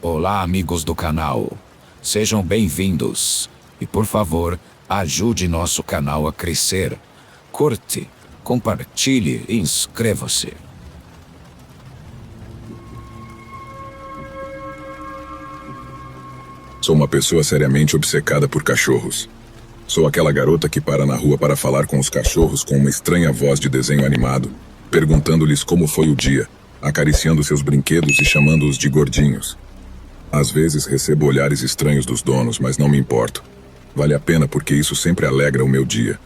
Olá, amigos do canal. Sejam bem-vindos. E por favor, ajude nosso canal a crescer. Curte, compartilhe e inscreva-se. Sou uma pessoa seriamente obcecada por cachorros. Sou aquela garota que para na rua para falar com os cachorros com uma estranha voz de desenho animado, perguntando-lhes como foi o dia, acariciando seus brinquedos e chamando-os de gordinhos. Às vezes recebo olhares estranhos dos donos, mas não me importo. Vale a pena porque isso sempre alegra o meu dia.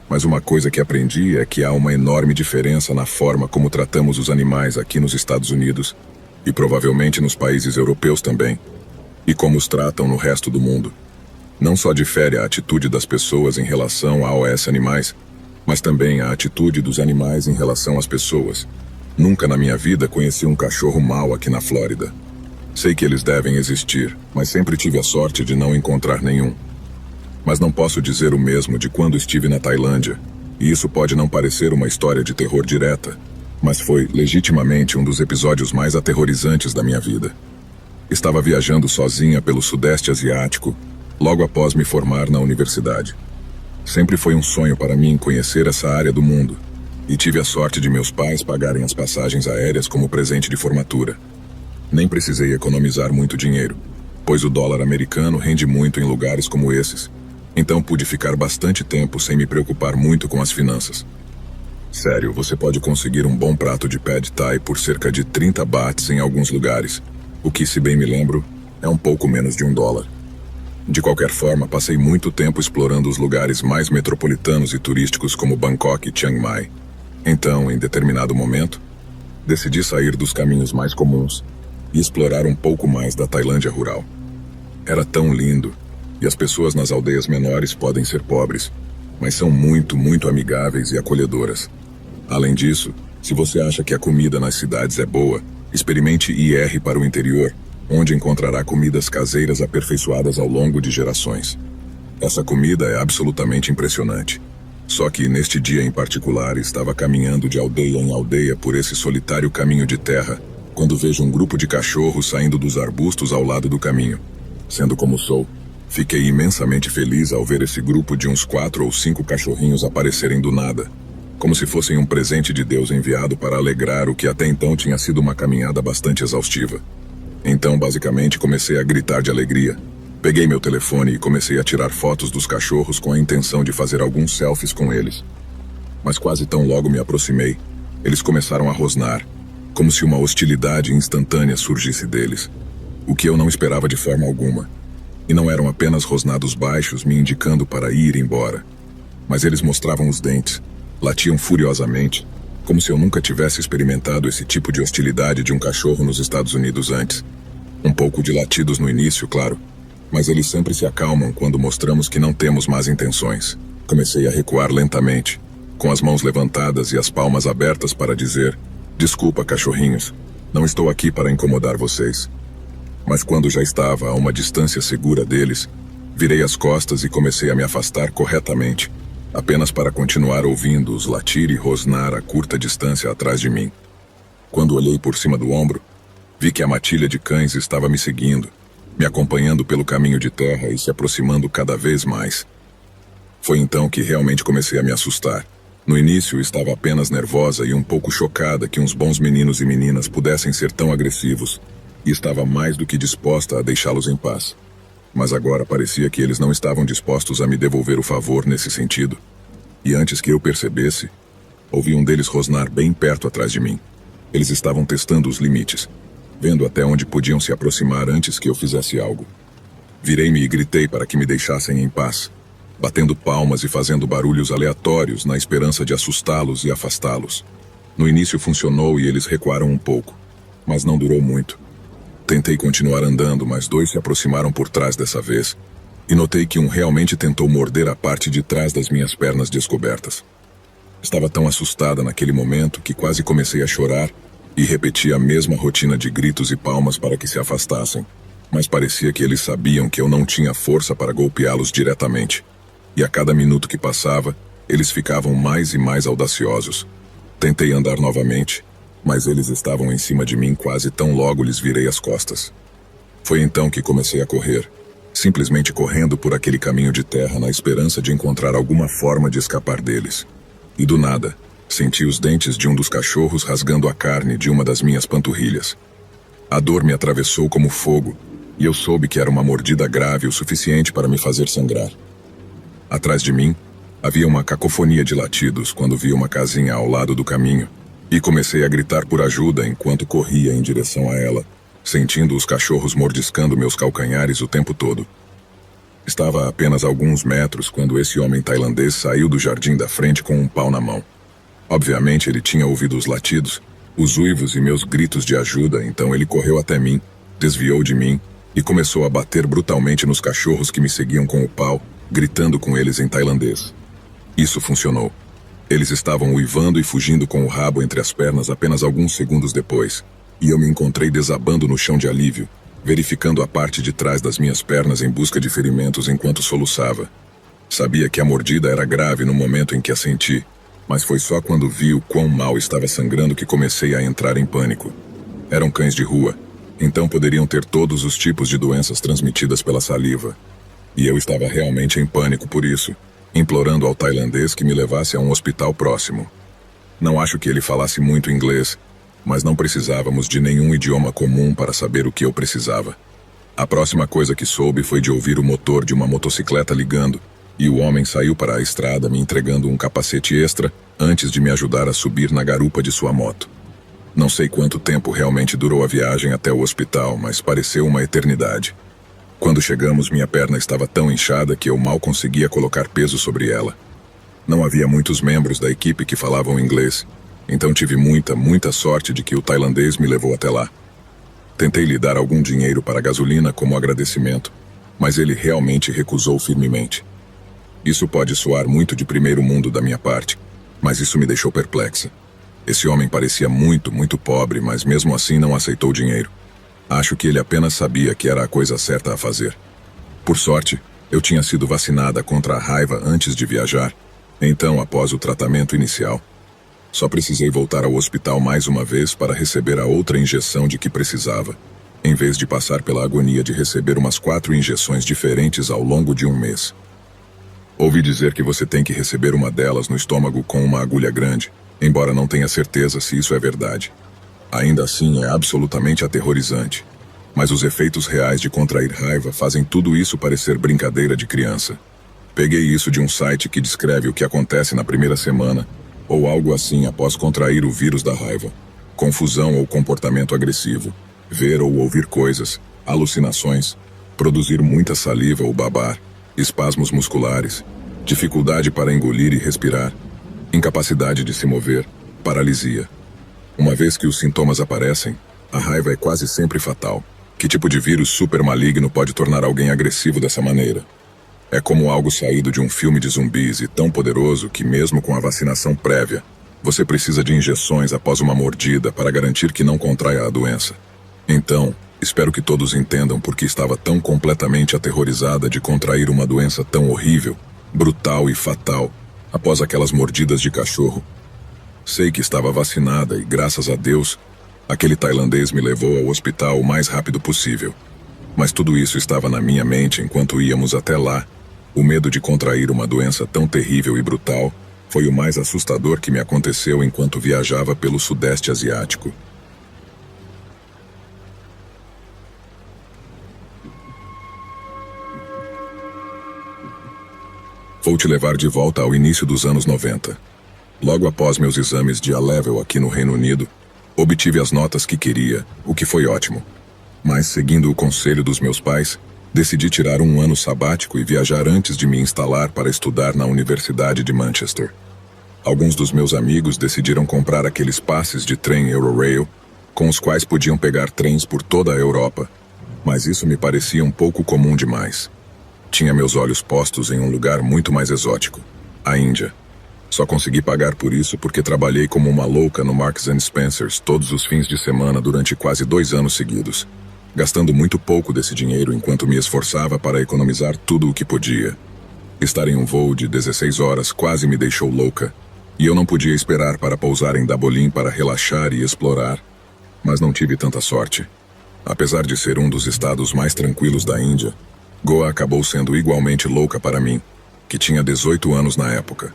Mas uma coisa que aprendi é que há uma enorme diferença na forma como tratamos os animais aqui nos Estados Unidos, e provavelmente nos países europeus também, e como os tratam no resto do mundo. Não só difere a atitude das pessoas em relação a esses animais, mas também a atitude dos animais em relação às pessoas. Nunca na minha vida conheci um cachorro mau aqui na Flórida. Sei que eles devem existir, mas sempre tive a sorte de não encontrar nenhum. Mas não posso dizer o mesmo de quando estive na Tailândia, e isso pode não parecer uma história de terror direta, mas foi legitimamente um dos episódios mais aterrorizantes da minha vida. Estava viajando sozinha pelo Sudeste Asiático, logo após me formar na universidade. Sempre foi um sonho para mim conhecer essa área do mundo, e tive a sorte de meus pais pagarem as passagens aéreas como presente de formatura. Nem precisei economizar muito dinheiro, pois o dólar americano rende muito em lugares como esses, então pude ficar bastante tempo sem me preocupar muito com as finanças. Sério, você pode conseguir um bom prato de pad thai por cerca de 30 bahts em alguns lugares, o que, se bem me lembro, é um pouco menos de $1. De qualquer forma, passei muito tempo explorando os lugares mais metropolitanos e turísticos como Bangkok e Chiang Mai. Então, em determinado momento, decidi sair dos caminhos mais comuns e explorar um pouco mais da Tailândia rural. Era tão lindo, e as pessoas nas aldeias menores podem ser pobres, mas são muito amigáveis e acolhedoras. Além disso, se você acha que a comida nas cidades é boa, experimente ir para o interior, onde encontrará comidas caseiras aperfeiçoadas ao longo de gerações. Essa comida é absolutamente impressionante. Só que, neste dia em particular, estava caminhando de aldeia em aldeia por esse solitário caminho de terra, quando vejo um grupo de cachorros saindo dos arbustos ao lado do caminho. Sendo como sou, fiquei imensamente feliz ao ver esse grupo de uns 4 ou 5 cachorrinhos aparecerem do nada, como se fossem um presente de Deus enviado para alegrar o que até então tinha sido uma caminhada bastante exaustiva. Então, basicamente, comecei a gritar de alegria. Peguei meu telefone e comecei a tirar fotos dos cachorros com a intenção de fazer alguns selfies com eles. Mas quase tão logo me aproximei, eles começaram a rosnar, como se uma hostilidade instantânea surgisse deles, o que eu não esperava de forma alguma. E não eram apenas rosnados baixos me indicando para ir embora, mas eles mostravam os dentes, latiam furiosamente, como se eu nunca tivesse experimentado esse tipo de hostilidade de um cachorro nos Estados Unidos antes. Um pouco de latidos no início, claro, mas eles sempre se acalmam quando mostramos que não temos más intenções. Comecei a recuar lentamente, com as mãos levantadas e as palmas abertas para dizer: "Desculpa, cachorrinhos, não estou aqui para incomodar vocês." Mas quando já estava a uma distância segura deles, virei as costas e comecei a me afastar corretamente, apenas para continuar ouvindo-os latir e rosnar a curta distância atrás de mim. Quando olhei por cima do ombro, vi que a matilha de cães estava me seguindo, me acompanhando pelo caminho de terra e se aproximando cada vez mais. Foi então que realmente comecei a me assustar. No início, estava apenas nervosa e um pouco chocada que uns bons meninos e meninas pudessem ser tão agressivos, e estava mais do que disposta a deixá-los em paz. Mas agora parecia que eles não estavam dispostos a me devolver o favor nesse sentido. E antes que eu percebesse, ouvi um deles rosnar bem perto atrás de mim. Eles estavam testando os limites, vendo até onde podiam se aproximar antes que eu fizesse algo. Virei-me e gritei para que me deixassem em paz, batendo palmas e fazendo barulhos aleatórios na esperança de assustá-los e afastá-los. No início funcionou e eles recuaram um pouco, mas não durou muito. Tentei continuar andando, mas 2 se aproximaram por trás dessa vez, e notei que um realmente tentou morder a parte de trás das minhas pernas descobertas. Estava tão assustada naquele momento que quase comecei a chorar e repeti a mesma rotina de gritos e palmas para que se afastassem, mas parecia que eles sabiam que eu não tinha força para golpeá-los diretamente. E a cada minuto que passava, eles ficavam mais e mais audaciosos. Tentei andar novamente, mas eles estavam em cima de mim quase tão logo lhes virei as costas. Foi então que comecei a correr, simplesmente correndo por aquele caminho de terra na esperança de encontrar alguma forma de escapar deles. E do nada, senti os dentes de um dos cachorros rasgando a carne de uma das minhas panturrilhas. A dor me atravessou como fogo, e eu soube que era uma mordida grave o suficiente para me fazer sangrar. Atrás de mim, havia uma cacofonia de latidos quando vi uma casinha ao lado do caminho, e comecei a gritar por ajuda enquanto corria em direção a ela, sentindo os cachorros mordiscando meus calcanhares o tempo todo. Estava a apenas alguns metros quando esse homem tailandês saiu do jardim da frente com um pau na mão. Obviamente ele tinha ouvido os latidos, os uivos e meus gritos de ajuda, então ele correu até mim, desviou de mim e começou a bater brutalmente nos cachorros que me seguiam com o pau, gritando com eles em tailandês. Isso funcionou. Eles estavam uivando e fugindo com o rabo entre as pernas apenas alguns segundos depois, e eu me encontrei desabando no chão de alívio, verificando a parte de trás das minhas pernas em busca de ferimentos enquanto soluçava. Sabia que a mordida era grave no momento em que a senti, mas foi só quando vi o quão mal estava sangrando que comecei a entrar em pânico. Eram cães de rua, então poderiam ter todos os tipos de doenças transmitidas pela saliva. E eu estava realmente em pânico por isso, implorando ao tailandês que me levasse a um hospital próximo. Não acho que ele falasse muito inglês, mas não precisávamos de nenhum idioma comum para saber o que eu precisava. A próxima coisa que soube foi de ouvir o motor de uma motocicleta ligando, e o homem saiu para a estrada me entregando um capacete extra antes de me ajudar a subir na garupa de sua moto. Não sei quanto tempo realmente durou a viagem até o hospital, mas pareceu uma eternidade. Quando chegamos, minha perna estava tão inchada que eu mal conseguia colocar peso sobre ela. Não havia muitos membros da equipe que falavam inglês, então tive muita sorte de que o tailandês me levou até lá. Tentei lhe dar algum dinheiro para gasolina como agradecimento, mas ele realmente recusou firmemente. Isso pode soar muito de primeiro mundo da minha parte, mas isso me deixou perplexa. Esse homem parecia muito pobre, mas mesmo assim não aceitou dinheiro. Acho que ele apenas sabia que era a coisa certa a fazer. Por sorte, eu tinha sido vacinada contra a raiva antes de viajar, então, após o tratamento inicial, só precisei voltar ao hospital mais uma vez para receber a outra injeção de que precisava, em vez de passar pela agonia de receber umas 4 injeções diferentes ao longo de um mês. Ouvi dizer que você tem que receber uma delas no estômago com uma agulha grande, embora não tenha certeza se isso é verdade. Ainda assim, é absolutamente aterrorizante. Mas os efeitos reais de contrair raiva fazem tudo isso parecer brincadeira de criança. Peguei isso de um site que descreve o que acontece na primeira semana, ou algo assim após contrair o vírus da raiva. Confusão ou comportamento agressivo, ver ou ouvir coisas, alucinações, produzir muita saliva ou babar, espasmos musculares, dificuldade para engolir e respirar, incapacidade de se mover, paralisia. Uma vez que os sintomas aparecem, a raiva é quase sempre fatal. Que tipo de vírus super maligno pode tornar alguém agressivo dessa maneira? É como algo saído de um filme de zumbis e tão poderoso que mesmo com a vacinação prévia, você precisa de injeções após uma mordida para garantir que não contraia a doença. Então, espero que todos entendam por que estava tão completamente aterrorizada de contrair uma doença tão horrível, brutal e fatal, após aquelas mordidas de cachorro. Sei que estava vacinada e, graças a Deus, aquele tailandês me levou ao hospital o mais rápido possível. Mas tudo isso estava na minha mente enquanto íamos até lá. O medo de contrair uma doença tão terrível e brutal foi o mais assustador que me aconteceu enquanto viajava pelo Sudeste Asiático. Vou te levar de volta ao início dos anos 90. Logo após meus exames de A-Level aqui no Reino Unido, obtive as notas que queria, o que foi ótimo. Mas, seguindo o conselho dos meus pais, decidi tirar um ano sabático e viajar antes de me instalar para estudar na Universidade de Manchester. Alguns dos meus amigos decidiram comprar aqueles passes de trem Eurorail, com os quais podiam pegar trens por toda a Europa, mas isso me parecia um pouco comum demais. Tinha meus olhos postos em um lugar muito mais exótico, a Índia. Só consegui pagar por isso porque trabalhei como uma louca no Marks & Spencer's todos os fins de semana durante quase 2 anos seguidos, gastando muito pouco desse dinheiro enquanto me esforçava para economizar tudo o que podia. Estar em um voo de 16 horas quase me deixou louca, e eu não podia esperar para pousar em Dabolim para relaxar e explorar, mas não tive tanta sorte. Apesar de ser um dos estados mais tranquilos da Índia, Goa acabou sendo igualmente louca para mim, que tinha 18 anos na época.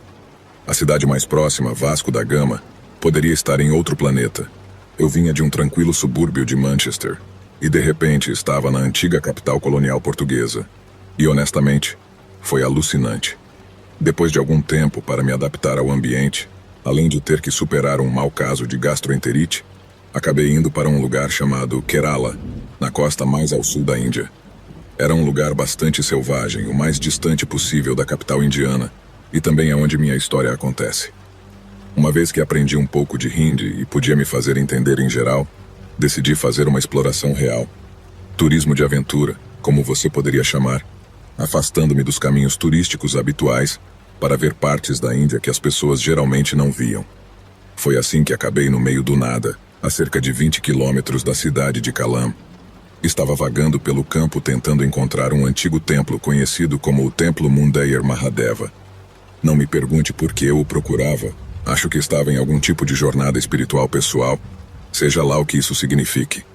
A cidade mais próxima, Vasco da Gama, poderia estar em outro planeta. Eu vinha de um tranquilo subúrbio de Manchester, e de repente estava na antiga capital colonial portuguesa. E honestamente, foi alucinante. Depois de algum tempo para me adaptar ao ambiente, além de ter que superar um mau caso de gastroenterite, acabei indo para um lugar chamado Kerala, na costa mais ao sul da Índia. Era um lugar bastante selvagem, o mais distante possível da capital indiana, e também é onde minha história acontece. Uma vez que aprendi um pouco de Hindi e podia me fazer entender em geral, decidi fazer uma exploração real. Turismo de aventura, como você poderia chamar, afastando-me dos caminhos turísticos habituais para ver partes da Índia que as pessoas geralmente não viam. Foi assim que acabei no meio do nada, a cerca de 20 quilômetros da cidade de Kallam. Estava vagando pelo campo tentando encontrar um antigo templo conhecido como o Templo Mundayer Mahadeva. Não me pergunte por que eu o procurava. Acho que estava em algum tipo de jornada espiritual pessoal, seja lá o que isso signifique.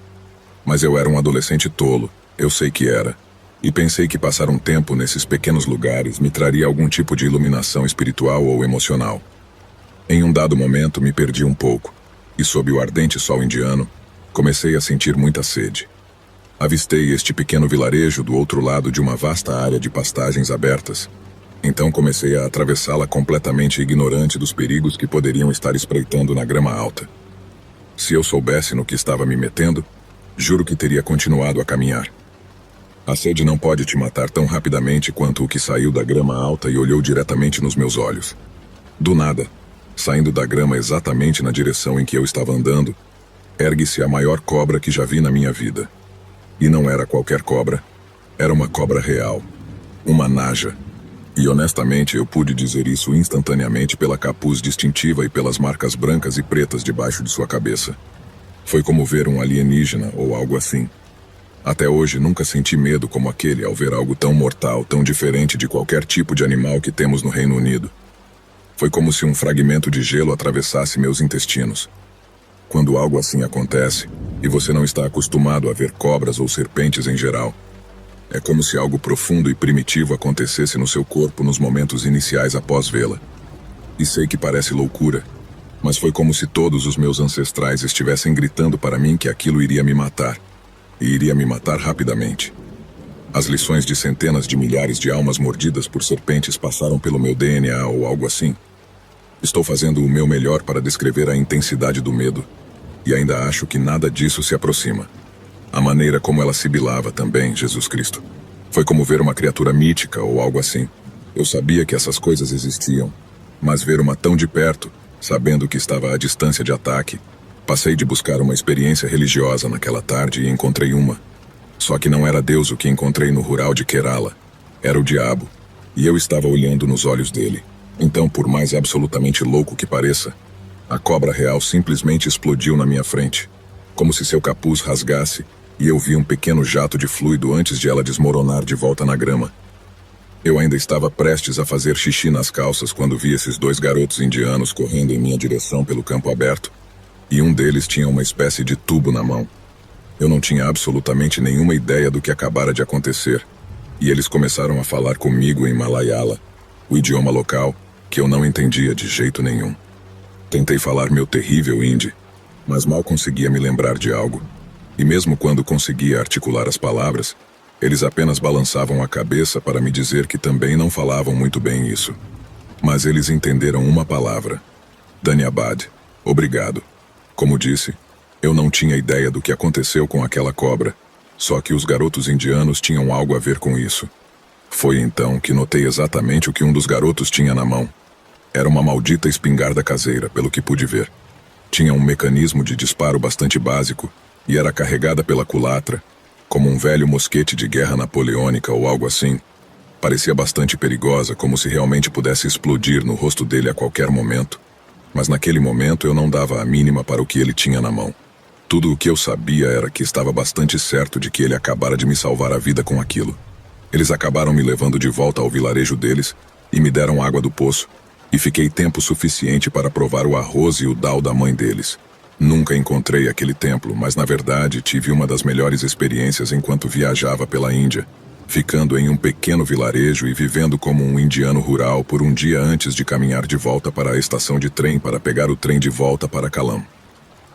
Mas eu era um adolescente tolo, eu sei que era, e pensei que passar um tempo nesses pequenos lugares me traria algum tipo de iluminação espiritual ou emocional. Em um dado momento me perdi um pouco, e sob o ardente sol indiano, comecei a sentir muita sede. Avistei este pequeno vilarejo do outro lado de uma vasta área de pastagens abertas. Então comecei a atravessá-la completamente ignorante dos perigos que poderiam estar espreitando na grama alta. Se eu soubesse no que estava me metendo, juro que teria continuado a caminhar. A sede não pode te matar tão rapidamente quanto o que saiu da grama alta e olhou diretamente nos meus olhos. Do nada, saindo da grama exatamente na direção em que eu estava andando, ergue-se a maior cobra que já vi na minha vida. E não era qualquer cobra, era uma cobra real, uma naja. E honestamente eu pude dizer isso instantaneamente pela capuz distintiva e pelas marcas brancas e pretas debaixo de sua cabeça. Foi como ver um alienígena ou algo assim. Até hoje nunca senti medo como aquele ao ver algo tão mortal, tão diferente de qualquer tipo de animal que temos no Reino Unido. Foi como se um fragmento de gelo atravessasse meus intestinos. Quando algo assim acontece, e você não está acostumado a ver cobras ou serpentes em geral, é como se algo profundo e primitivo acontecesse no seu corpo nos momentos iniciais após vê-la. E sei que parece loucura, mas foi como se todos os meus ancestrais estivessem gritando para mim que aquilo iria me matar, e iria me matar rapidamente. As lições de centenas de milhares de almas mordidas por serpentes passaram pelo meu DNA ou algo assim. Estou fazendo o meu melhor para descrever a intensidade do medo, e ainda acho que nada disso se aproxima. A maneira como ela sibilava também, Jesus Cristo. Foi como ver uma criatura mítica ou algo assim. Eu sabia que essas coisas existiam, mas ver uma tão de perto, sabendo que estava à distância de ataque, passei de buscar uma experiência religiosa naquela tarde e encontrei uma. Só que não era Deus o que encontrei no rural de Kerala. Era o diabo, e eu estava olhando nos olhos dele. Então, por mais absolutamente louco que pareça, a cobra real simplesmente explodiu na minha frente, como se seu capuz rasgasse, e eu vi um pequeno jato de fluido antes de ela desmoronar de volta na grama. Eu ainda estava prestes a fazer xixi nas calças quando vi esses dois garotos indianos correndo em minha direção pelo campo aberto, e um deles tinha uma espécie de tubo na mão. Eu não tinha absolutamente nenhuma ideia do que acabara de acontecer, e eles começaram a falar comigo em Malayala, o idioma local, que eu não entendia de jeito nenhum. Tentei falar meu terrível hindi, mas mal conseguia me lembrar de algo. E mesmo quando conseguia articular as palavras, eles apenas balançavam a cabeça para me dizer que também não falavam muito bem isso. Mas eles entenderam uma palavra: Dhanyabad, obrigado. Como disse, eu não tinha ideia do que aconteceu com aquela cobra, só que os garotos indianos tinham algo a ver com isso. Foi então que notei exatamente o que um dos garotos tinha na mão. Era uma maldita espingarda caseira, pelo que pude ver. Tinha um mecanismo de disparo bastante básico e era carregada pela culatra, como um velho mosquete de guerra napoleônica ou algo assim. Parecia bastante perigosa, como se realmente pudesse explodir no rosto dele a qualquer momento. Mas naquele momento eu não dava a mínima para o que ele tinha na mão. Tudo o que eu sabia era que estava bastante certo de que ele acabara de me salvar a vida com aquilo. Eles acabaram me levando de volta ao vilarejo deles e me deram água do poço, e fiquei tempo suficiente para provar o arroz e o dal da mãe deles. Nunca encontrei aquele templo, mas na verdade tive uma das melhores experiências enquanto viajava pela Índia, ficando em um pequeno vilarejo e vivendo como um indiano rural por um dia antes de caminhar de volta para a estação de trem para pegar o trem de volta para Kalam.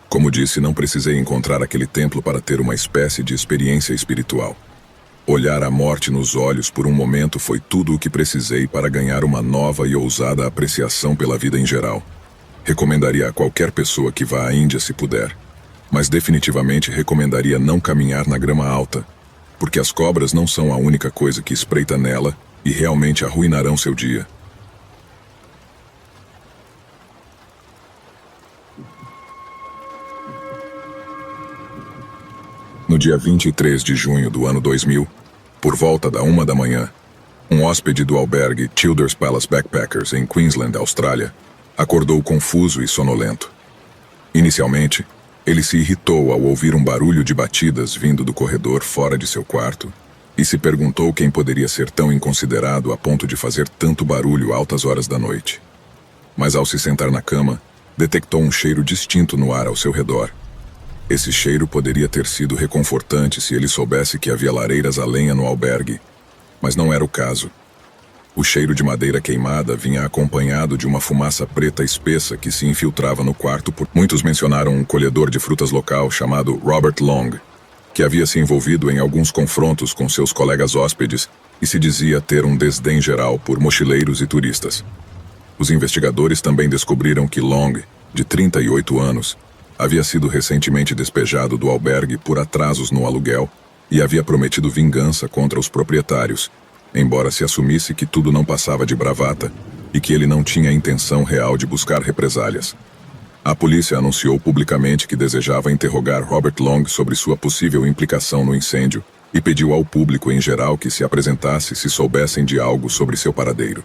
Como disse, não precisei encontrar aquele templo para ter uma espécie de experiência espiritual. Olhar a morte nos olhos por um momento foi tudo o que precisei para ganhar uma nova e ousada apreciação pela vida em geral. Recomendaria a qualquer pessoa que vá à Índia se puder, mas definitivamente recomendaria não caminhar na grama alta, porque as cobras não são a única coisa que espreita nela e realmente arruinarão seu dia. No dia 23 de junho do ano 2000, por volta da 1 da manhã, um hóspede do albergue Childers Palace Backpackers em Queensland, Austrália, acordou confuso e sonolento. Inicialmente, ele se irritou ao ouvir um barulho de batidas vindo do corredor fora de seu quarto e se perguntou quem poderia ser tão inconsiderado a ponto de fazer tanto barulho altas horas da noite. Mas ao se sentar na cama, detectou um cheiro distinto no ar ao seu redor. Esse cheiro poderia ter sido reconfortante se ele soubesse que havia lareiras a lenha no albergue, mas não era o caso. O cheiro de madeira queimada vinha acompanhado de uma fumaça preta espessa que se infiltrava no quarto. Muitos mencionaram um colhedor de frutas local chamado Robert Long, que havia se envolvido em alguns confrontos com seus colegas hóspedes e se dizia ter um desdém geral por mochileiros e turistas. Os investigadores também descobriram que Long, de 38 anos, havia sido recentemente despejado do albergue por atrasos no aluguel e havia prometido vingança contra os proprietários, embora se assumisse que tudo não passava de bravata e que ele não tinha intenção real de buscar represálias. A polícia anunciou publicamente que desejava interrogar Robert Long sobre sua possível implicação no incêndio e pediu ao público em geral que se apresentasse se soubessem de algo sobre seu paradeiro.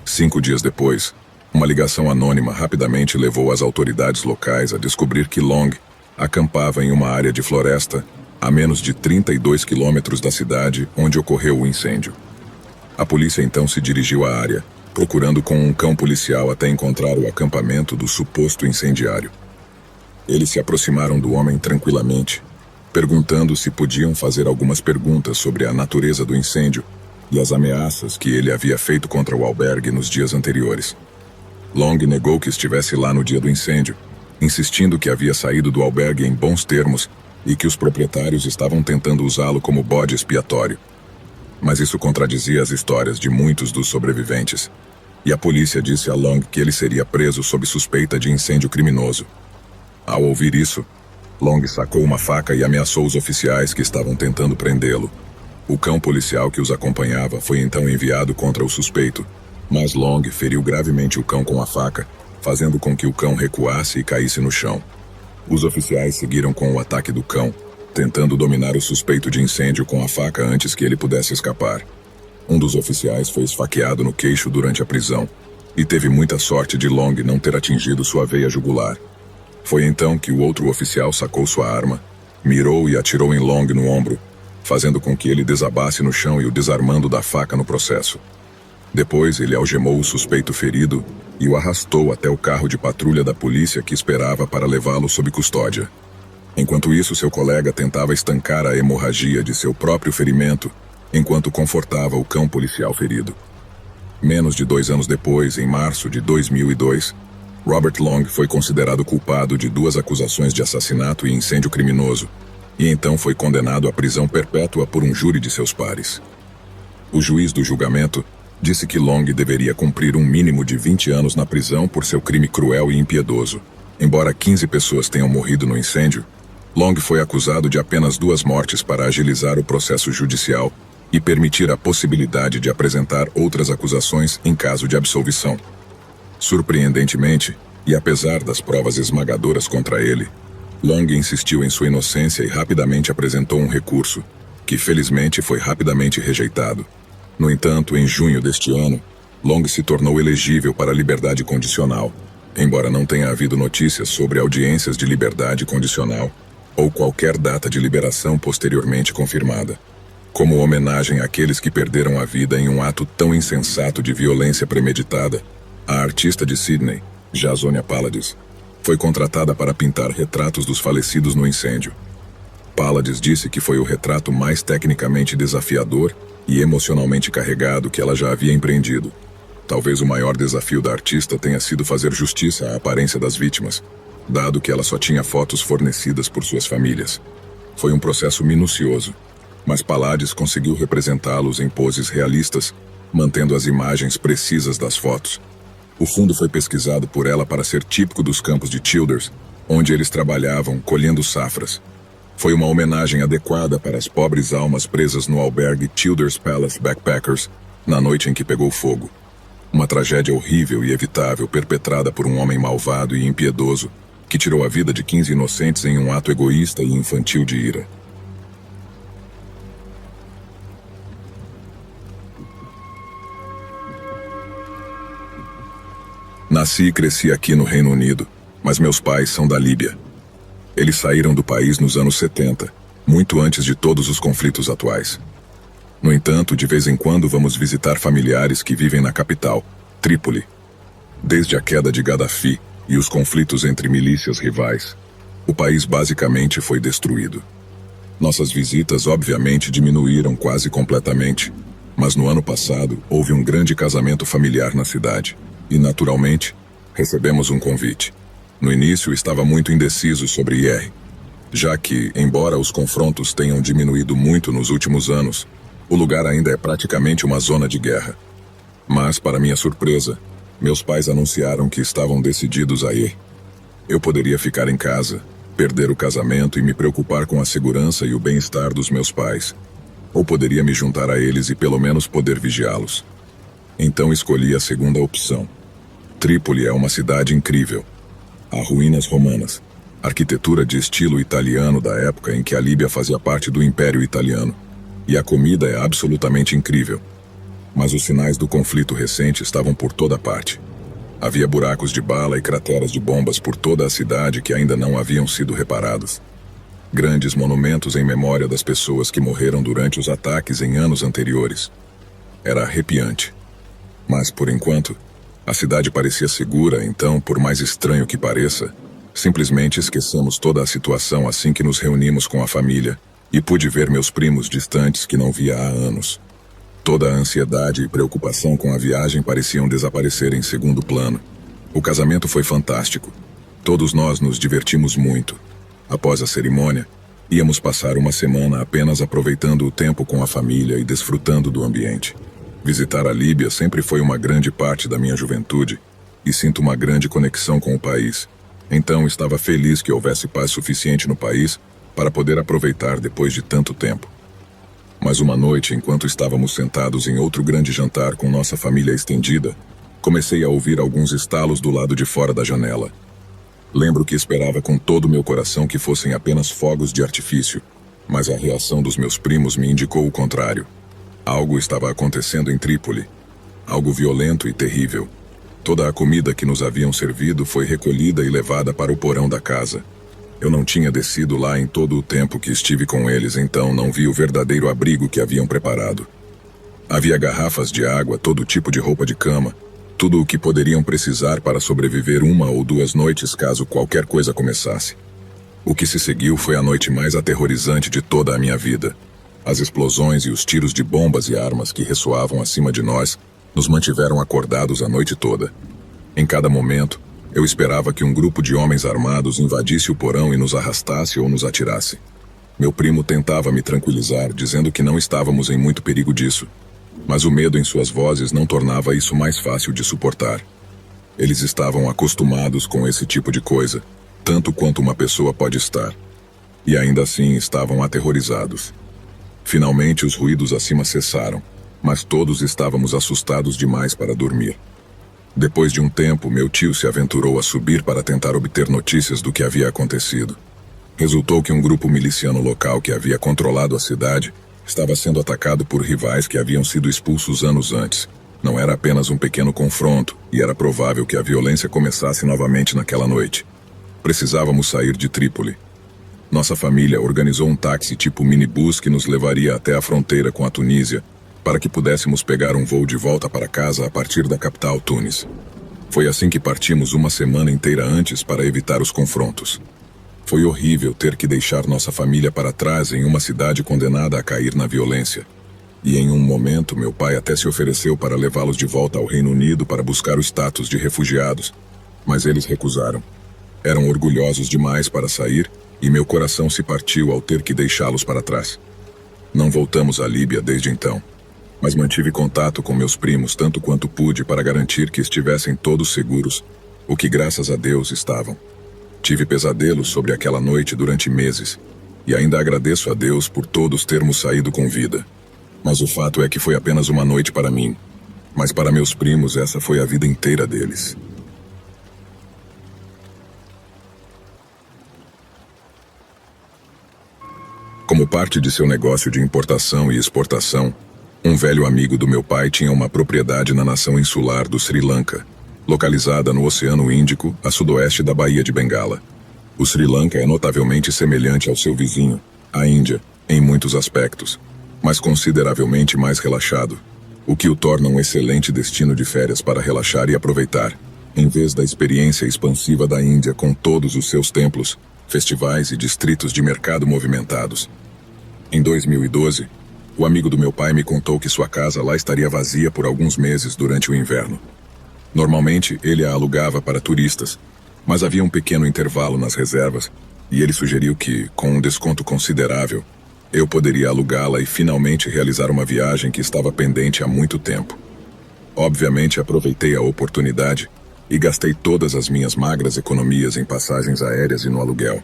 5 dias depois, uma ligação anônima rapidamente levou as autoridades locais a descobrir que Long acampava em uma área de floresta a menos de 32 quilômetros da cidade onde ocorreu o incêndio. A polícia então se dirigiu à área, procurando com um cão policial até encontrar o acampamento do suposto incendiário. Eles se aproximaram do homem tranquilamente, perguntando se podiam fazer algumas perguntas sobre a natureza do incêndio e as ameaças que ele havia feito contra o albergue nos dias anteriores. Long negou que estivesse lá no dia do incêndio, insistindo que havia saído do albergue em bons termos e que os proprietários estavam tentando usá-lo como bode expiatório. Mas isso contradizia as histórias de muitos dos sobreviventes, e a polícia disse a Long que ele seria preso sob suspeita de incêndio criminoso. Ao ouvir isso, Long sacou uma faca e ameaçou os oficiais que estavam tentando prendê-lo. O cão policial que os acompanhava foi então enviado contra o suspeito, mas Long feriu gravemente o cão com a faca, fazendo com que o cão recuasse e caísse no chão. Os oficiais seguiram com o ataque do cão, tentando dominar o suspeito de incêndio com a faca antes que ele pudesse escapar. Um dos oficiais foi esfaqueado no queixo durante a prisão, e teve muita sorte de Long não ter atingido sua veia jugular. Foi então que o outro oficial sacou sua arma, mirou e atirou em Long no ombro, fazendo com que ele desabasse no chão e o desarmando da faca no processo. Depois, ele algemou o suspeito ferido e o arrastou até o carro de patrulha da polícia que esperava para levá-lo sob custódia. Enquanto isso, seu colega tentava estancar a hemorragia de seu próprio ferimento, enquanto confortava o cão policial ferido. Menos de 2 anos depois, em março de 2002, Robert Long foi considerado culpado de 2 acusações de assassinato e incêndio criminoso, e então foi condenado à prisão perpétua por um júri de seus pares. O juiz do julgamento disse que Long deveria cumprir um mínimo de 20 anos na prisão por seu crime cruel e impiedoso. Embora 15 pessoas tenham morrido no incêndio, Long foi acusado de apenas 2 mortes para agilizar o processo judicial e permitir a possibilidade de apresentar outras acusações em caso de absolvição. Surpreendentemente, e apesar das provas esmagadoras contra ele, Long insistiu em sua inocência e rapidamente apresentou um recurso, que felizmente foi rapidamente rejeitado. No entanto, em junho deste ano, Long se tornou elegível para a liberdade condicional, embora não tenha havido notícias sobre audiências de liberdade condicional ou qualquer data de liberação posteriormente confirmada. Como homenagem àqueles que perderam a vida em um ato tão insensato de violência premeditada, a artista de Sydney, Jasonia Pallades, Foi contratada para pintar retratos dos falecidos no incêndio. Pallades disse que foi o retrato mais tecnicamente desafiador e emocionalmente carregado que ela já havia empreendido. Talvez o maior desafio da artista tenha sido fazer justiça à aparência das vítimas, dado que ela só tinha fotos fornecidas por suas famílias. Foi um processo minucioso, mas Pallades conseguiu representá-los em poses realistas, mantendo as imagens precisas das fotos. O fundo foi pesquisado por ela para ser típico dos campos de Childers, onde eles trabalhavam colhendo safras. Foi uma homenagem adequada para as pobres almas presas no albergue Childers Palace Backpackers na noite em que pegou fogo. Uma tragédia horrível e evitável perpetrada por um homem malvado e impiedoso que tirou a vida de 15 inocentes em um ato egoísta e infantil de ira. Nasci e cresci aqui no Reino Unido, mas meus pais são da Líbia. Eles saíram do país nos anos 70, muito antes de todos os conflitos atuais. No entanto, de vez em quando vamos visitar familiares que vivem na capital, Trípoli. Desde a queda de Gaddafi e os conflitos entre milícias rivais, o país basicamente foi destruído. Nossas visitas obviamente diminuíram quase completamente, mas no ano passado houve um grande casamento familiar na cidade. E, naturalmente, recebemos um convite. No início, estava muito indeciso sobre IR, já que, embora os confrontos tenham diminuído muito nos últimos anos, o lugar ainda é praticamente uma zona de guerra. Mas, para minha surpresa, meus pais anunciaram que estavam decididos a ir. Eu poderia ficar em casa, perder o casamento e me preocupar com a segurança e o bem-estar dos meus pais. Ou poderia me juntar a eles e pelo menos poder vigiá-los. Então escolhi a segunda opção. Trípoli é uma cidade incrível. Há ruínas romanas, arquitetura de estilo italiano da época em que a Líbia fazia parte do Império Italiano, e a comida é absolutamente incrível. Mas os sinais do conflito recente estavam por toda parte. Havia buracos de bala e crateras de bombas por toda a cidade que ainda não haviam sido reparados. Grandes monumentos em memória das pessoas que morreram durante os ataques em anos anteriores. Era arrepiante. Mas, por enquanto, a cidade parecia segura, então, por mais estranho que pareça, simplesmente esquecemos toda a situação assim que nos reunimos com a família e pude ver meus primos distantes que não via há anos. Toda a ansiedade e preocupação com a viagem pareciam desaparecer em segundo plano. O casamento foi fantástico. Todos nós nos divertimos muito. Após a cerimônia, íamos passar uma semana apenas aproveitando o tempo com a família e desfrutando do ambiente. Visitar a Líbia sempre foi uma grande parte da minha juventude e sinto uma grande conexão com o país. Então estava feliz que houvesse paz suficiente no país para poder aproveitar depois de tanto tempo. Mas uma noite, enquanto estávamos sentados em outro grande jantar com nossa família estendida, comecei a ouvir alguns estalos do lado de fora da janela. Lembro que esperava com todo o meu coração que fossem apenas fogos de artifício, mas a reação dos meus primos me indicou o contrário. Algo estava acontecendo em Trípoli. Algo violento e terrível. Toda a comida que nos haviam servido foi recolhida e levada para o porão da casa. Eu não tinha descido lá em todo o tempo que estive com eles, então não vi o verdadeiro abrigo que haviam preparado. Havia garrafas de água, todo tipo de roupa de cama, tudo o que poderiam precisar para sobreviver 1 ou 2 noites caso qualquer coisa começasse. O que se seguiu foi a noite mais aterrorizante de toda a minha vida. As explosões e os tiros de bombas e armas que ressoavam acima de nós nos mantiveram acordados a noite toda. Em cada momento, eu esperava que um grupo de homens armados invadisse o porão e nos arrastasse ou nos atirasse. Meu primo tentava me tranquilizar, dizendo que não estávamos em muito perigo disso, mas o medo em suas vozes não tornava isso mais fácil de suportar. Eles estavam acostumados com esse tipo de coisa, tanto quanto uma pessoa pode estar, e ainda assim estavam aterrorizados. Finalmente os ruídos acima cessaram, mas todos estávamos assustados demais para dormir. Depois de um tempo, meu tio se aventurou a subir para tentar obter notícias do que havia acontecido. Resultou que um grupo miliciano local que havia controlado a cidade estava sendo atacado por rivais que haviam sido expulsos anos antes. Não era apenas um pequeno confronto, e era provável que a violência começasse novamente naquela noite. Precisávamos sair de Trípoli. Nossa família organizou um táxi tipo minibus que nos levaria até a fronteira com a Tunísia, para que pudéssemos pegar um voo de volta para casa a partir da capital Tunis. Foi assim que partimos uma semana inteira antes para evitar os confrontos. Foi horrível ter que deixar nossa família para trás em uma cidade condenada a cair na violência. E em um momento, meu pai até se ofereceu para levá-los de volta ao Reino Unido para buscar o status de refugiados, mas eles recusaram. Eram orgulhosos demais para sair e meu coração se partiu ao ter que deixá-los para trás. Não voltamos à Líbia desde então, mas mantive contato com meus primos tanto quanto pude para garantir que estivessem todos seguros, o que graças a Deus estavam. Tive pesadelos sobre aquela noite durante meses, e ainda agradeço a Deus por todos termos saído com vida. Mas o fato é que foi apenas uma noite para mim, mas para meus primos essa foi a vida inteira deles. Como parte de seu negócio de importação e exportação, um velho amigo do meu pai tinha uma propriedade na nação insular do Sri Lanka, localizada no Oceano Índico, a sudoeste da Baía de Bengala. O Sri Lanka é notavelmente semelhante ao seu vizinho, a Índia, em muitos aspectos, mas consideravelmente mais relaxado, o que o torna um excelente destino de férias para relaxar e aproveitar, em vez da experiência expansiva da Índia com todos os seus templos, festivais e distritos de mercado movimentados. Em 2012, o amigo do meu pai me contou que sua casa lá estaria vazia por alguns meses durante o inverno. Normalmente, ele a alugava para turistas, mas havia um pequeno intervalo nas reservas, e ele sugeriu que, com um desconto considerável, eu poderia alugá-la e finalmente realizar uma viagem que estava pendente há muito tempo. Obviamente, aproveitei a oportunidade e gastei todas as minhas magras economias em passagens aéreas e no aluguel.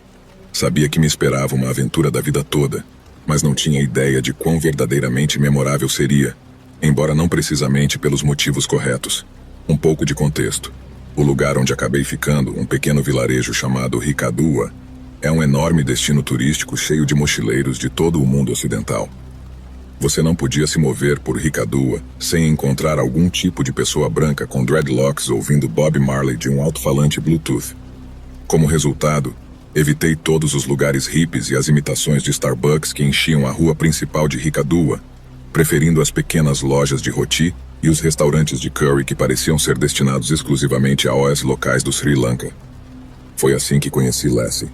Sabia que me esperava uma aventura da vida toda, mas não tinha ideia de quão verdadeiramente memorável seria, embora não precisamente pelos motivos corretos. Um pouco de contexto. O lugar onde acabei ficando, um pequeno vilarejo chamado Ricadua, é um enorme destino turístico cheio de mochileiros de todo o mundo ocidental. Você não podia se mover por Ricadua sem encontrar algum tipo de pessoa branca com dreadlocks ouvindo Bob Marley de um alto-falante Bluetooth. Como resultado, evitei todos os lugares hippies e as imitações de Starbucks que enchiam a rua principal de Ricadua, preferindo as pequenas lojas de roti e os restaurantes de curry que pareciam ser destinados exclusivamente a OS locais do Sri Lanka. Foi assim que conheci Lassie.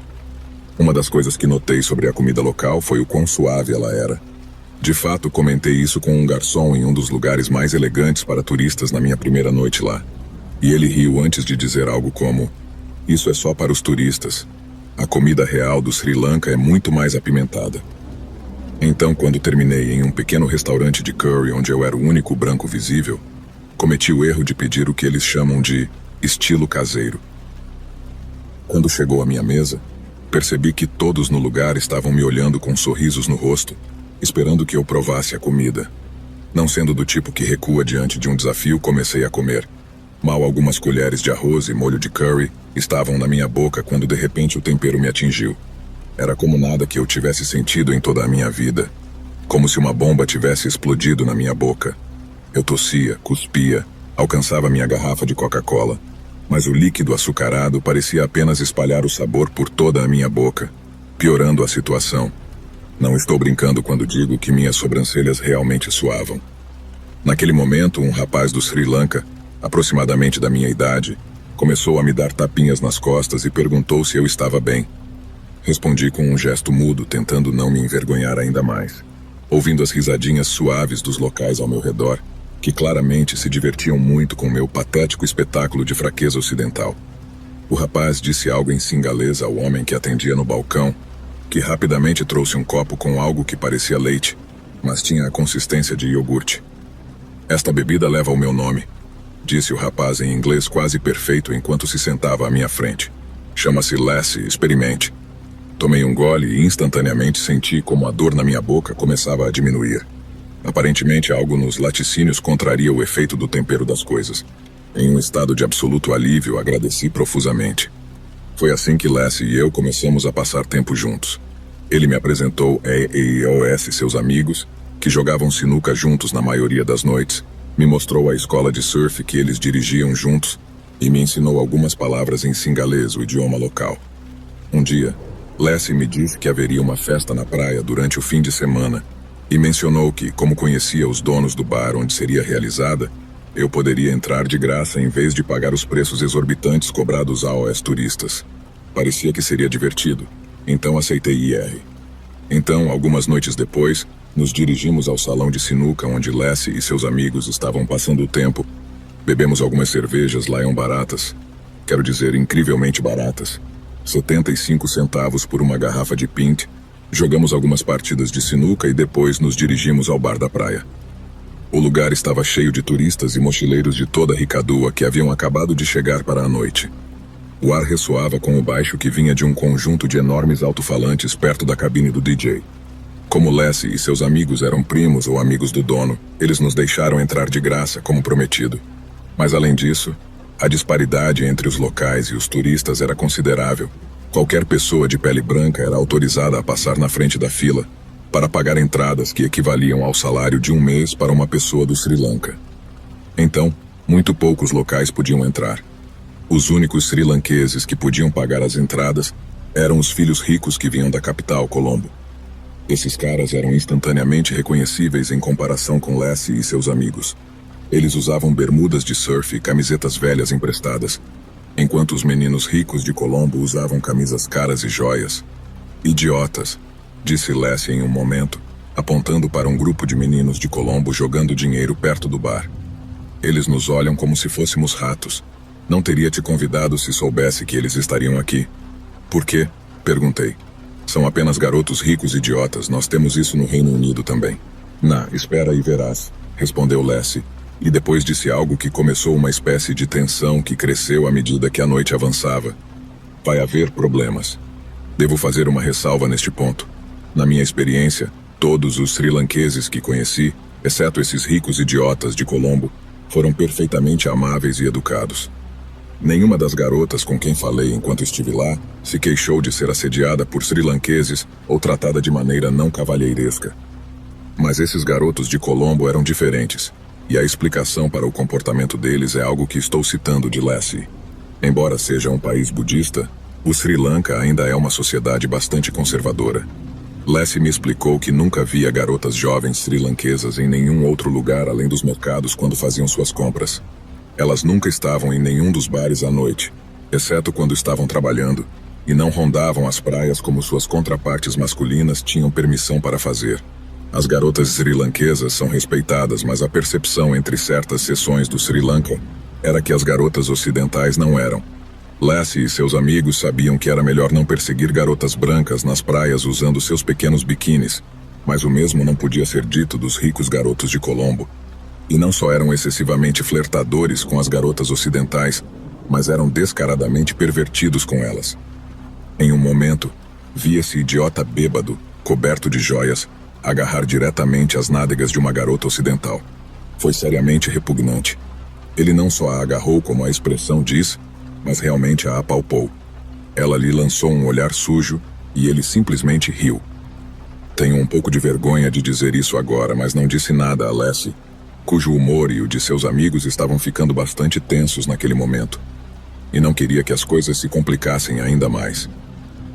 Uma das coisas que notei sobre a comida local foi o quão suave ela era. De fato, comentei isso com um garçom em um dos lugares mais elegantes para turistas na minha primeira noite lá. E ele riu antes de dizer algo como: "Isso é só para os turistas. A comida real do Sri Lanka é muito mais apimentada." Então, quando terminei em um pequeno restaurante de curry onde eu era o único branco visível, cometi o erro de pedir o que eles chamam de estilo caseiro. Quando chegou à minha mesa, percebi que todos no lugar estavam me olhando com sorrisos no rosto, esperando que eu provasse a comida. Não sendo do tipo que recua diante de um desafio, comecei a comer. Mal algumas colheres de arroz e molho de curry estavam na minha boca quando de repente o tempero me atingiu. Era como nada que eu tivesse sentido em toda a minha vida. Como se uma bomba tivesse explodido na minha boca. Eu tossia, cuspia, alcançava minha garrafa de Coca-Cola, mas o líquido açucarado parecia apenas espalhar o sabor por toda a minha boca, piorando a situação. Não estou brincando quando digo que minhas sobrancelhas realmente suavam. Naquele momento, um rapaz do Sri Lanka, aproximadamente da minha idade, começou a me dar tapinhas nas costas e perguntou se eu estava bem. Respondi com um gesto mudo, tentando não me envergonhar ainda mais, ouvindo as risadinhas suaves dos locais ao meu redor, que claramente se divertiam muito com meu patético espetáculo de fraqueza ocidental. O rapaz disse algo em singalês ao homem que atendia no balcão, que rapidamente trouxe um copo com algo que parecia leite, mas tinha a consistência de iogurte. "Esta bebida leva o meu nome", disse o rapaz em inglês quase perfeito enquanto se sentava à minha frente. "Chama-se Lassie, experimente." Tomei um gole e instantaneamente senti como a dor na minha boca começava a diminuir. Aparentemente algo nos laticínios contraria o efeito do tempero das coisas. Em um estado de absoluto alívio, agradeci profusamente. Foi assim que Lassie e eu começamos a passar tempo juntos. Ele me apresentou EOS e seus amigos, que jogavam sinuca juntos na maioria das noites, me mostrou a escola de surf que eles dirigiam juntos e me ensinou algumas palavras em singalês, o idioma local. Um dia, Lassie me disse que haveria uma festa na praia durante o fim de semana e mencionou que, como conhecia os donos do bar onde seria realizada, eu poderia entrar de graça em vez de pagar os preços exorbitantes cobrados aos turistas. Parecia que seria divertido, então aceitei ir. Então, algumas noites depois, nos dirigimos ao salão de sinuca onde Lassie e seus amigos estavam passando o tempo. Bebemos algumas cervejas Lion baratas. Quero dizer, incrivelmente baratas. 75 centavos por uma garrafa de pint. Jogamos algumas partidas de sinuca e depois nos dirigimos ao bar da praia. O lugar estava cheio de turistas e mochileiros de toda Ricadua que haviam acabado de chegar para a noite. O ar ressoava com o baixo que vinha de um conjunto de enormes alto-falantes perto da cabine do DJ. Como Lassie e seus amigos eram primos ou amigos do dono, eles nos deixaram entrar de graça, como prometido. Mas além disso, a disparidade entre os locais e os turistas era considerável. Qualquer pessoa de pele branca era autorizada a passar na frente da fila para pagar entradas que equivaliam ao salário de um mês para uma pessoa do Sri Lanka. Então, muito poucos locais podiam entrar. Os únicos sri-lanqueses que podiam pagar as entradas eram os filhos ricos que vinham da capital, Colombo. Esses caras eram instantaneamente reconhecíveis em comparação com Lassie e seus amigos. Eles usavam bermudas de surf e camisetas velhas emprestadas, enquanto os meninos ricos de Colombo usavam camisas caras e joias. Idiotas, disse Lassie em um momento, apontando para um grupo de meninos de Colombo jogando dinheiro perto do bar. Eles nos olham como se fôssemos ratos. Não teria te convidado se soubesse que eles estariam aqui. Por quê? Perguntei. São apenas garotos ricos idiotas, nós temos isso no Reino Unido também. Espera e verás, respondeu Lassie, e depois disse algo que começou uma espécie de tensão que cresceu à medida que a noite avançava. Vai haver problemas. Devo fazer uma ressalva neste ponto. Na minha experiência, todos os sri-lanqueses que conheci, exceto esses ricos idiotas de Colombo, foram perfeitamente amáveis e educados. Nenhuma das garotas com quem falei enquanto estive lá se queixou de ser assediada por sri-lanqueses ou tratada de maneira não cavalheiresca. Mas esses garotos de Colombo eram diferentes, e a explicação para o comportamento deles é algo que estou citando de Lassie. Embora seja um país budista, o Sri Lanka ainda é uma sociedade bastante conservadora. Lassie me explicou que nunca via garotas jovens sri-lanquesas em nenhum outro lugar além dos mercados quando faziam suas compras. Elas nunca estavam em nenhum dos bares à noite, exceto quando estavam trabalhando, e não rondavam as praias como suas contrapartes masculinas tinham permissão para fazer. As garotas sri-lanquesas são respeitadas, mas a percepção entre certas seções do Sri Lanka era que as garotas ocidentais não eram. Lassie e seus amigos sabiam que era melhor não perseguir garotas brancas nas praias usando seus pequenos biquínis, mas o mesmo não podia ser dito dos ricos garotos de Colombo. E não só eram excessivamente flertadores com as garotas ocidentais, mas eram descaradamente pervertidos com elas. Em um momento, vi esse idiota bêbado, coberto de joias, agarrar diretamente as nádegas de uma garota ocidental. Foi seriamente repugnante. Ele não só a agarrou como a expressão diz, mas realmente a apalpou. Ela lhe lançou um olhar sujo e ele simplesmente riu. Tenho um pouco de vergonha de dizer isso agora, mas não disse nada a Lassie, cujo humor e o de seus amigos estavam ficando bastante tensos naquele momento. E não queria que as coisas se complicassem ainda mais.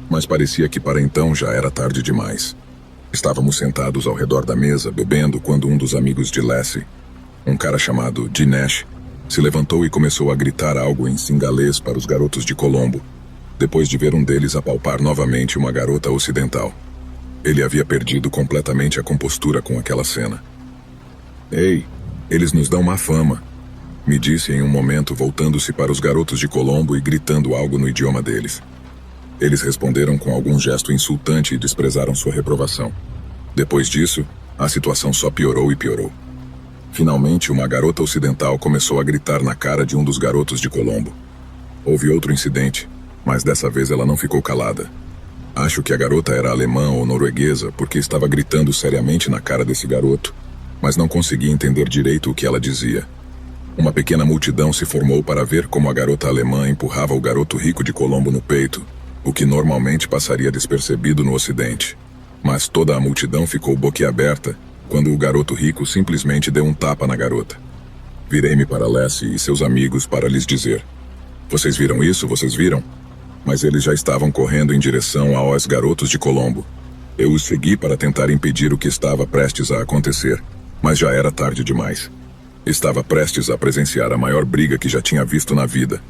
Mas parecia que para então já era tarde demais. Estávamos sentados ao redor da mesa, bebendo, quando um dos amigos de Lassie, um cara chamado Dinesh, se levantou e começou a gritar algo em singalês para os garotos de Colombo, depois de ver um deles apalpar novamente uma garota ocidental. Ele havia perdido completamente a compostura com aquela cena. Ei, eles nos dão má fama, me disse em um momento, voltando-se para os garotos de Colombo e gritando algo no idioma deles. Eles responderam com algum gesto insultante e desprezaram sua reprovação. Depois disso, a situação só piorou e piorou. Finalmente, uma garota ocidental começou a gritar na cara de um dos garotos de Colombo. Houve outro incidente, mas dessa vez ela não ficou calada. Acho que a garota era alemã ou norueguesa, porque estava gritando seriamente na cara desse garoto, mas não conseguia entender direito o que ela dizia. Uma pequena multidão se formou para ver como a garota alemã empurrava o garoto rico de Colombo no peito, o que normalmente passaria despercebido no Ocidente. Mas toda a multidão ficou boquiaberta quando o garoto rico simplesmente deu um tapa na garota. Virei-me para Lassie e seus amigos para lhes dizer: "Vocês viram isso? Vocês viram?" Mas eles já estavam correndo em direção aos garotos de Colombo. Eu os segui para tentar impedir o que estava prestes a acontecer, mas já era tarde demais. Estava prestes a presenciar a maior briga que já tinha visto na vida.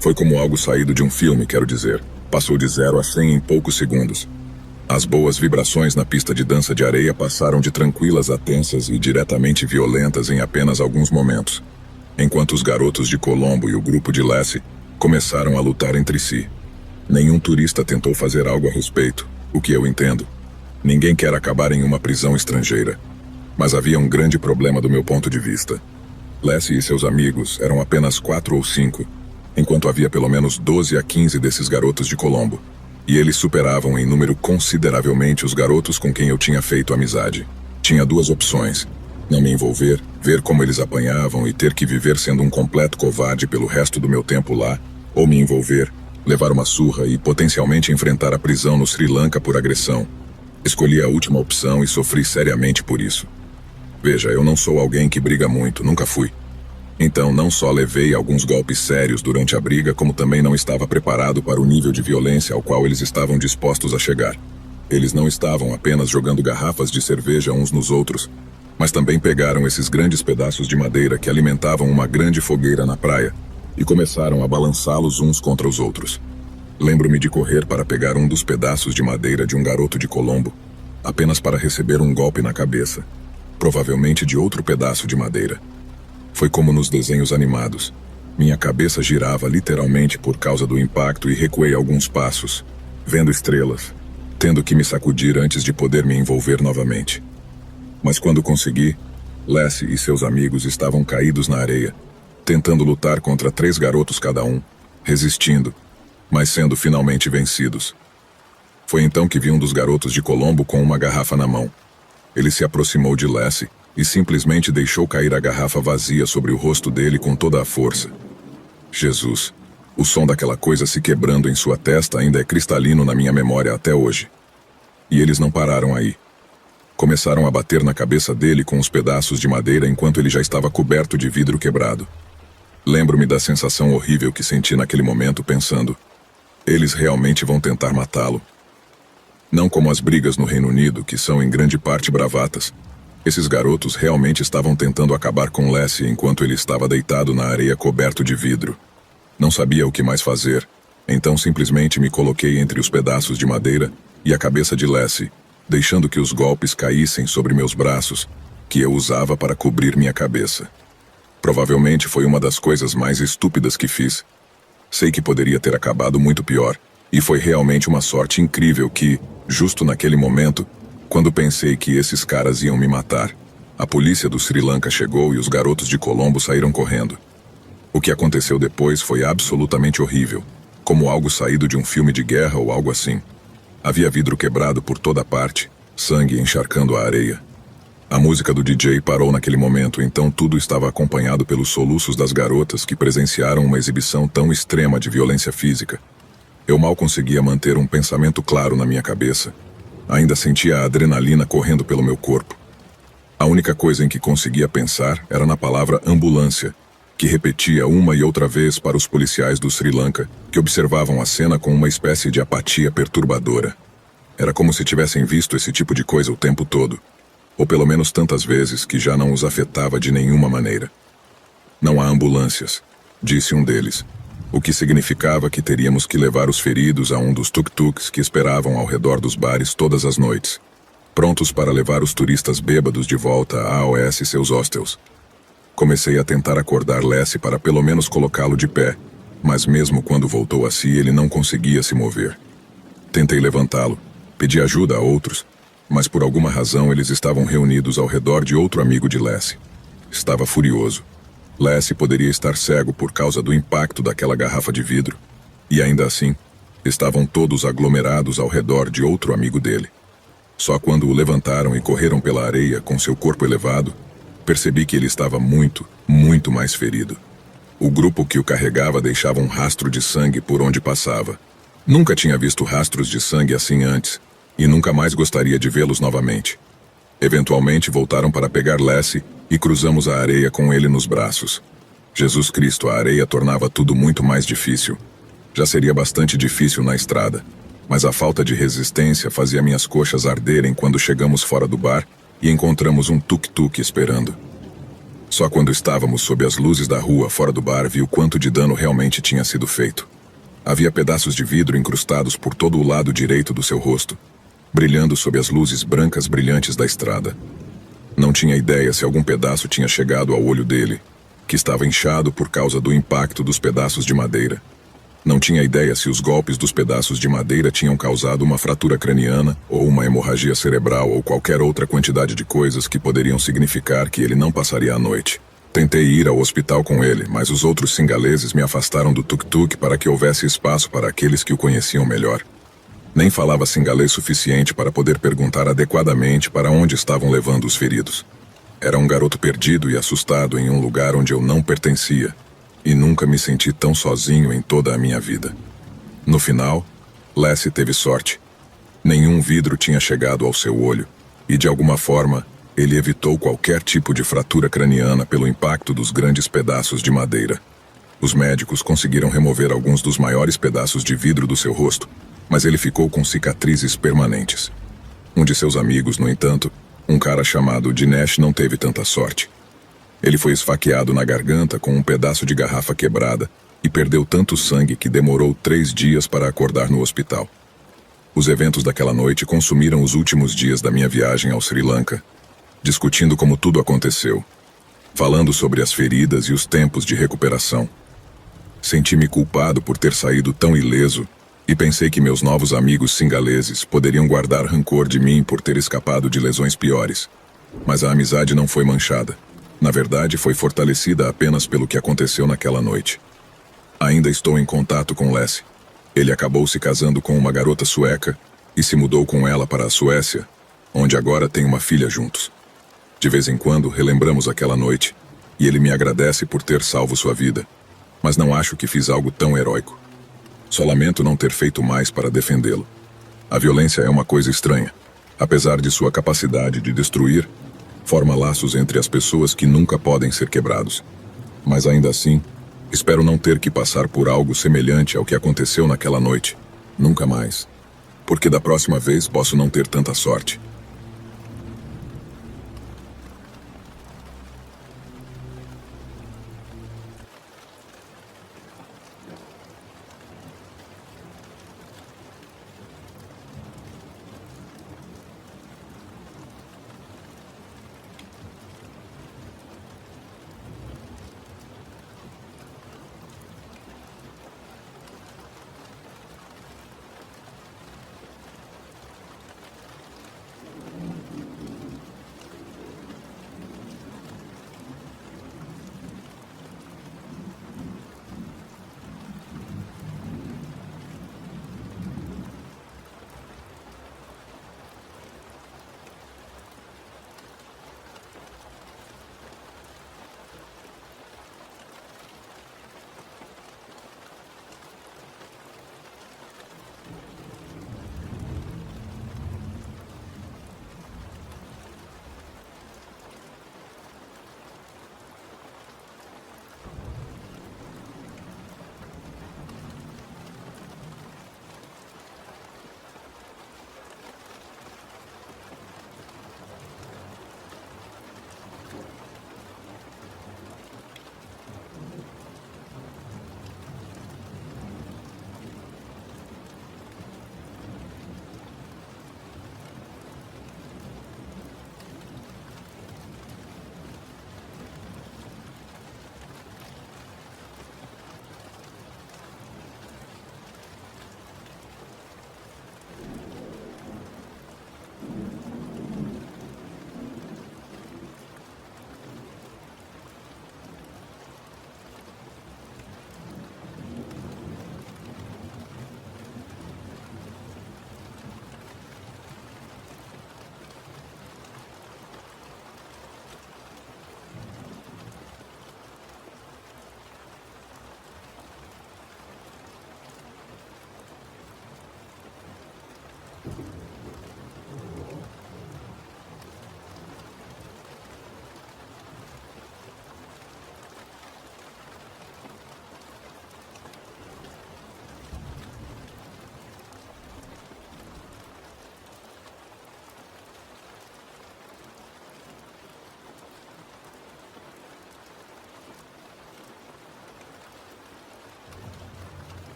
Foi como algo saído de um filme, quero dizer. Passou de 0 a 100 em poucos segundos. As boas vibrações na pista de dança de areia passaram de tranquilas a tensas e diretamente violentas em apenas alguns momentos, enquanto os garotos de Colombo e o grupo de Lassie começaram a lutar entre si. Nenhum turista tentou fazer algo a respeito, o que eu entendo. Ninguém quer acabar em uma prisão estrangeira. Mas havia um grande problema do meu ponto de vista. Lassie e seus amigos eram apenas 4 ou 5, enquanto havia pelo menos 12 a 15 desses garotos de Colombo. E eles superavam em número consideravelmente os garotos com quem eu tinha feito amizade. Tinha 2 opções: não me envolver, ver como eles apanhavam e ter que viver sendo um completo covarde pelo resto do meu tempo lá, ou me envolver, levar uma surra e potencialmente enfrentar a prisão no Sri Lanka por agressão. Escolhi a última opção e sofri seriamente por isso. Veja, eu não sou alguém que briga muito, nunca fui. Então não só levei alguns golpes sérios durante a briga, como também não estava preparado para o nível de violência ao qual eles estavam dispostos a chegar. Eles não estavam apenas jogando garrafas de cerveja uns nos outros, mas também pegaram esses grandes pedaços de madeira que alimentavam uma grande fogueira na praia e começaram a balançá-los uns contra os outros. Lembro-me de correr para pegar um dos pedaços de madeira de um garoto de Colombo, apenas para receber um golpe na cabeça, provavelmente de outro pedaço de madeira. Foi como nos desenhos animados. Minha cabeça girava literalmente por causa do impacto e recuei alguns passos, vendo estrelas, tendo que me sacudir antes de poder me envolver novamente. Mas quando consegui, Lassie e seus amigos estavam caídos na areia, tentando lutar contra 3 garotos cada um, resistindo, mas sendo finalmente vencidos. Foi então que vi um dos garotos de Colombo com uma garrafa na mão. Ele se aproximou de Lassie e simplesmente deixou cair a garrafa vazia sobre o rosto dele com toda a força. Jesus! O som daquela coisa se quebrando em sua testa ainda é cristalino na minha memória até hoje. E eles não pararam aí. Começaram a bater na cabeça dele com os pedaços de madeira enquanto ele já estava coberto de vidro quebrado. Lembro-me da sensação horrível que senti naquele momento pensando: eles realmente vão tentar matá-lo. Não como as brigas no Reino Unido, que são em grande parte bravatas. Esses garotos realmente estavam tentando acabar com Lassie enquanto ele estava deitado na areia coberto de vidro. Não sabia o que mais fazer, então simplesmente me coloquei entre os pedaços de madeira e a cabeça de Lassie, deixando que os golpes caíssem sobre meus braços, que eu usava para cobrir minha cabeça. Provavelmente foi uma das coisas mais estúpidas que fiz. Sei que poderia ter acabado muito pior, e foi realmente uma sorte incrível que, justo naquele momento, quando pensei que esses caras iam me matar, a polícia do Sri Lanka chegou e os garotos de Colombo saíram correndo. O que aconteceu depois foi absolutamente horrível, como algo saído de um filme de guerra ou algo assim. Havia vidro quebrado por toda parte, sangue encharcando a areia. A música do DJ parou naquele momento, então tudo estava acompanhado pelos soluços das garotas que presenciaram uma exibição tão extrema de violência física. Eu mal conseguia manter um pensamento claro na minha cabeça. Ainda sentia a adrenalina correndo pelo meu corpo. A única coisa em que conseguia pensar era na palavra ambulância, que repetia uma e outra vez para os policiais do Sri Lanka, que observavam a cena com uma espécie de apatia perturbadora. Era como se tivessem visto esse tipo de coisa o tempo todo, ou pelo menos tantas vezes que já não os afetava de nenhuma maneira. Não há ambulâncias, disse um deles, o que significava que teríamos que levar os feridos a um dos tuk-tuks que esperavam ao redor dos bares todas as noites, prontos para levar os turistas bêbados de volta a AOS e seus hostels. Comecei a tentar acordar Lassie para pelo menos colocá-lo de pé, mas mesmo quando voltou a si, ele não conseguia se mover. Tentei levantá-lo, pedi ajuda a outros, mas por alguma razão eles estavam reunidos ao redor de outro amigo de Lassie. Estava furioso. Lassie poderia estar cego por causa do impacto daquela garrafa de vidro, e ainda assim, estavam todos aglomerados ao redor de outro amigo dele. Só quando o levantaram e correram pela areia com seu corpo elevado, percebi que ele estava muito, muito mais ferido. O grupo que o carregava deixava um rastro de sangue por onde passava. Nunca tinha visto rastros de sangue assim antes, e nunca mais gostaria de vê-los novamente. Eventualmente voltaram para pegar Lassie e cruzamos a areia com ele nos braços. Jesus Cristo, a areia tornava tudo muito mais difícil. Já seria bastante difícil na estrada, mas a falta de resistência fazia minhas coxas arderem quando chegamos fora do bar e encontramos um tuk-tuk esperando. Só quando estávamos sob as luzes da rua fora do bar vi o quanto de dano realmente tinha sido feito. Havia pedaços de vidro incrustados por todo o lado direito do seu rosto, brilhando sob as luzes brancas brilhantes da estrada. Não tinha ideia se algum pedaço tinha chegado ao olho dele, que estava inchado por causa do impacto dos pedaços de madeira. Não tinha ideia se os golpes dos pedaços de madeira tinham causado uma fratura craniana ou uma hemorragia cerebral ou qualquer outra quantidade de coisas que poderiam significar que ele não passaria a noite. Tentei ir ao hospital com ele, mas os outros singaleses me afastaram do tuk-tuk para que houvesse espaço para aqueles que o conheciam melhor. Nem falava singalês suficiente para poder perguntar adequadamente para onde estavam levando os feridos. Era um garoto perdido e assustado em um lugar onde eu não pertencia. E nunca me senti tão sozinho em toda a minha vida. No final, Lassie teve sorte. Nenhum vidro tinha chegado ao seu olho, e de alguma forma, ele evitou qualquer tipo de fratura craniana pelo impacto dos grandes pedaços de madeira. Os médicos conseguiram remover alguns dos maiores pedaços de vidro do seu rosto, mas ele ficou com cicatrizes permanentes. Um de seus amigos, no entanto, um cara chamado Dinesh, não teve tanta sorte. Ele foi esfaqueado na garganta com um pedaço de garrafa quebrada e perdeu tanto sangue que demorou 3 dias para acordar no hospital. Os eventos daquela noite consumiram os últimos dias da minha viagem ao Sri Lanka, discutindo como tudo aconteceu, falando sobre as feridas e os tempos de recuperação. Senti-me culpado por ter saído tão ileso e pensei que meus novos amigos singaleses poderiam guardar rancor de mim por ter escapado de lesões piores. Mas a amizade não foi manchada. Na verdade, foi fortalecida apenas pelo que aconteceu naquela noite. Ainda estou em contato com Lassie. Ele acabou se casando com uma garota sueca e se mudou com ela para a Suécia, onde agora tem uma filha juntos. De vez em quando, relembramos aquela noite, e ele me agradece por ter salvo sua vida, mas não acho que fiz algo tão heróico. Só lamento não ter feito mais para defendê-lo. A violência é uma coisa estranha. Apesar de sua capacidade de destruir, forma laços entre as pessoas que nunca podem ser quebrados. Mas ainda assim, espero não ter que passar por algo semelhante ao que aconteceu naquela noite. Nunca mais. Porque da próxima vez posso não ter tanta sorte.